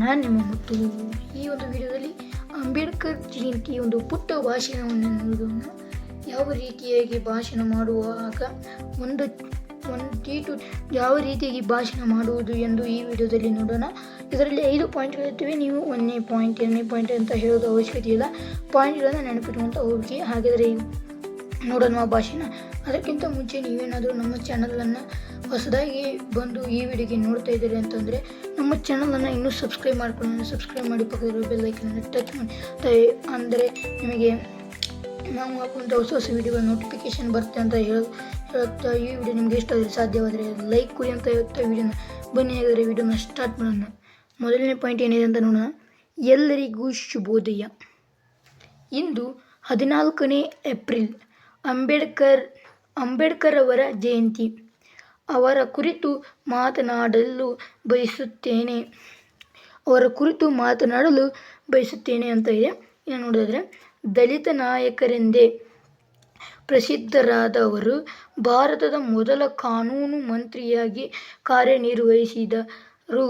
ನಾನು ನಿಮ್ಮ ಮುತ್ತು. ಈ ಒಂದು ವಿಡಿಯೋದಲ್ಲಿ ಅಂಬೇಡ್ಕರ್ ಜಯಂತಿ ಒಂದು ಪುಟ್ಟ ಭಾಷಣವನ್ನು ನೋಡೋಣ. ಯಾವ ರೀತಿಯಾಗಿ ಭಾಷಣ ಮಾಡುವಾಗ ಯಾವ ರೀತಿಯಾಗಿ ಭಾಷಣ ಮಾಡುವುದು ಎಂದು ಈ ವಿಡಿಯೋದಲ್ಲಿ ನೋಡೋಣ. ಇದರಲ್ಲಿ 5 ಪಾಯಿಂಟ್ಗಳಿರ್ತವೆ. ನೀವು 1ನೇ ಪಾಯಿಂಟ್ 2ನೇ ಪಾಯಿಂಟ್ ಅಂತ ಹೇಳೋದು ಅವಶ್ಯಕತೆ ಇಲ್ಲ. ಪಾಯಿಂಟ್ಗಳನ್ನು ನೆನಪಿಡುವಂಥ ಹೋಗಿ. ಹಾಗಾದರೆ ನೋಡೋಣ ಭಾಷಣ. ಅದಕ್ಕಿಂತ ಮುಂಚೆ ನೀವೇನಾದರೂ ನಮ್ಮ ಚಾನಲನ್ನು ಹೊಸದಾಗಿ ಬಂದು ಈ ವಿಡಿಯೋಗೆ ನೋಡ್ತಾ ಇದ್ದೀರಿ ಅಂತಂದರೆ ನಮ್ಮ ಚಾನಲನ್ನು ಇನ್ನೂ ಸಬ್ಸ್ಕ್ರೈಬ್ ಮಾಡಿ ಪಕ್ಕದಲ್ಲಿರೋ ಬೆಲ್ ಐಕನನ್ನು ಟಚ್ ಮಾಡಿ, ಅಂದರೆ ನಿಮಗೆ ನಾವು ಹಾಕುವಂಥ ಹೊಸ ವಿಡಿಯೋಗಳ ನೋಟಿಫಿಕೇಷನ್ ಬರುತ್ತೆ ಅಂತ ಹೇಳುತ್ತಾ ಈ ವಿಡಿಯೋ ನಿಮಗೆ ಇಷ್ಟ ಆದರೆ ಸಾಧ್ಯವಾದರೆ ಲೈಕ್ ಕೊಡಿ ಅಂತ ಹೇಳುತ್ತಾ ವಿಡಿಯೋನ ಬನ್ನಿ. ಹಾಗಾದರೆ ವಿಡಿಯೋನ ಸ್ಟಾರ್ಟ್ ಮಾಡೋಣ. ಮೊದಲನೇ ಪಾಯಿಂಟ್ ಏನಿದೆ ಅಂತ ನೋಡೋಣ. ಎಲ್ಲರಿಗೂ ಶುಭೋದಯ. ಇಂದು 14ನೇ ಏಪ್ರಿಲ್ ಅಂಬೇಡ್ಕರ್ ಅವರ ಜಯಂತಿ. ಅವರ ಕುರಿತು ಮಾತನಾಡಲು ಬಯಸುತ್ತೇನೆ ಅಂತ ಇದೆ. ಇನ್ನು ನೋಡಿದ್ರೆ, ದಲಿತ ನಾಯಕರೆಂದೇ ಪ್ರಸಿದ್ಧರಾದವರು, ಭಾರತದ ಮೊದಲ ಕಾನೂನು ಮಂತ್ರಿಯಾಗಿ ಕಾರ್ಯನಿರ್ವಹಿಸಿದರು.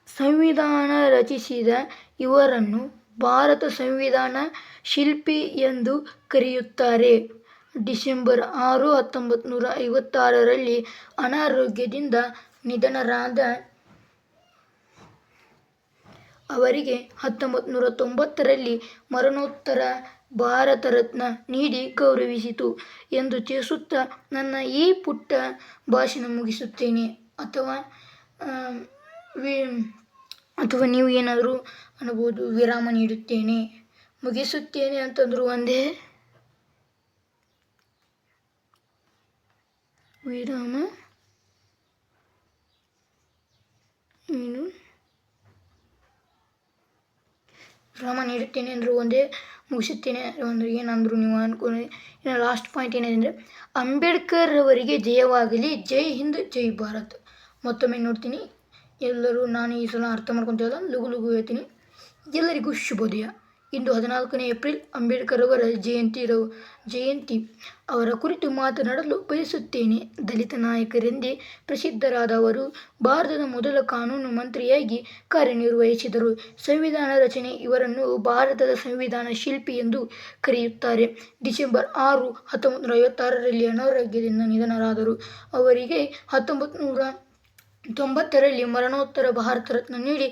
ಸಂವಿಧಾನ ರಚಿಸಿದ ಇವರನ್ನು ಭಾರತ ಸಂವಿಧಾನ ಶಿಲ್ಪಿ ಎಂದು ಕರೆಯುತ್ತಾರೆ. ಡಿಸೆಂಬರ್ 6, 1956ರಲ್ಲಿ ಅನಾರೋಗ್ಯದಿಂದ ನಿಧನರಾದ ಅವರಿಗೆ 1990ರಲ್ಲಿ ಮರಣೋತ್ತರ ಭಾರತ ರತ್ನ ನೀಡಿ ಗೌರವಿಸಿತು ಎಂದು ತಿಳಿಸುತ್ತಾ ನನ್ನ ಈ ಪುಟ್ಟ ಭಾಷಣ ಮುಗಿಸುತ್ತೇನೆ. ಅಥವಾ ನೀವು ಏನಾದರೂ ಅನ್ನಬಹುದು, ವಿರಾಮ ನೀಡುತ್ತೇನೆ, ಮುಗಿಸುತ್ತೇನೆ ಅಂತಂದ್ರು ಒಂದೇ, ವಿರಾಮ ನೀಡುತ್ತೇನೆ ಅಂದರು ಒಂದೇ, ಮುಗಿಸುತ್ತೇನೆ ಅಂದರೆ ಏನಂದ್ರು ನೀವು ಅನ್ಕೊಂಡು. ಇನ್ನು ಲಾಸ್ಟ್ ಪಾಯಿಂಟ್ ಏನಿದೆ ಅಂದರೆ, ಅಂಬೇಡ್ಕರ್ ಅವರಿಗೆ ಜಯವಾಗಲಿ, ಜೈ ಹಿಂದ್, ಜೈ ಭಾರತ್. ಮತ್ತೊಮ್ಮೆ ನೋಡ್ತೀನಿ, ಎಲ್ಲರೂ ನಾನು ಈ ಸಲ ಅರ್ಥ ಮಾಡ್ಕೊತಿಲ್ಲ, ಲಘು ಹೇಳ್ತೀನಿ. ಎಲ್ಲರಿಗೂ ಶುಭೋದಯ. ಇಂದು 14ನೇ ಏಪ್ರಿಲ್ ಅಂಬೇಡ್ಕರ್ ಅವರ ಜಯಂತಿ. ಅವರ ಕುರಿತು ಮಾತನಾಡಲು ಬಯಸುತ್ತೇನೆ. ದಲಿತ ನಾಯಕರೆಂದೇ ಪ್ರಸಿದ್ಧರಾದವರು, ಭಾರತದ ಮೊದಲ ಕಾನೂನು ಮಂತ್ರಿಯಾಗಿ ಕಾರ್ಯನಿರ್ವಹಿಸಿದರು. ಸಂವಿಧಾನ ರಚನೆ ಇವರನ್ನು ಭಾರತದ ಸಂವಿಧಾನ ಶಿಲ್ಪಿ ಎಂದು ಕರೆಯುತ್ತಾರೆ. ಡಿಸೆಂಬರ್ 6, 1956ರಲ್ಲಿ ಅನಾರೋಗ್ಯದಿಂದ ನಿಧನರಾದರು. ಅವರಿಗೆ 1990ರಲ್ಲಿ ಮರಣೋತ್ತರ ಭಾರತ ರತ್ನ ನೀಡಿ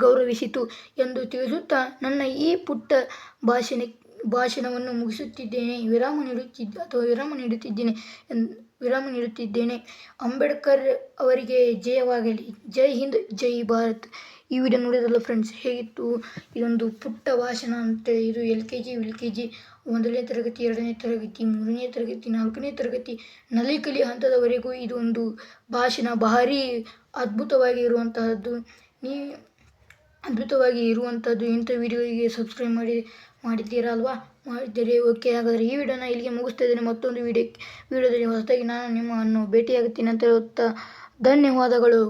ಗೌರವಿಸಿತು ಎಂದು ತಿಳಿಸುತ್ತಾ ನನ್ನ ಈ ಪುಟ್ಟ ಭಾಷಣವನ್ನು ಮುಗಿಸುತ್ತಿದ್ದೇನೆ, ವಿರಾಮ ನೀಡುತ್ತಿದ್ದೇನೆ. ಅಂಬೇಡ್ಕರ್ ಅವರಿಗೆ ಜಯವಾಗಲಿ, ಜೈ ಹಿಂದ್, ಜೈ ಭಾರತ್. ಈ ವಿಡಿಯೋ ನೋಡಿದ್ರಲ್ಲ ಫ್ರೆಂಡ್ಸ್, ಹೇಗಿತ್ತು? ಇದೊಂದು ಪುಟ್ಟ ಭಾಷಣ ಅಂತ. ಇದು LKG, UKG, 1ನೇ ತರಗತಿ, 2ನೇ ತರಗತಿ, 3ನೇ ತರಗತಿ, 4ನೇ ತರಗತಿ, ನಲಿಕಲಿ ಹಂತದವರೆಗೂ ಇದೊಂದು ಭಾಷಣ ಭಾರಿ ಅದ್ಭುತವಾಗಿ ಇರುವಂಥದ್ದು. ಇಂಥ ವಿಡಿಯೋಗೆ ಸಬ್ಸ್ಕ್ರೈಬ್ ಮಾಡಿದ್ದೀರಲ್ವಾ? ಮಾಡಿದ್ದೀರಿ, ಓಕೆ. ಹಾಗಾದರೆ ಈ ವಿಡಿಯೋನ ಇಲ್ಲಿಗೆ ಮುಗಿಸ್ತಾ ಇದ್ದೇನೆ. ಮತ್ತೊಂದು ವಿಡಿಯೋದಲ್ಲಿ ಹೊಸದಾಗಿ ನಾನು ನಿಮ್ಮನ್ನು ಭೇಟಿಯಾಗುತ್ತೀನಿ ಅಂತ ಹೇಳುತ್ತಾ ಧನ್ಯವಾದಗಳು.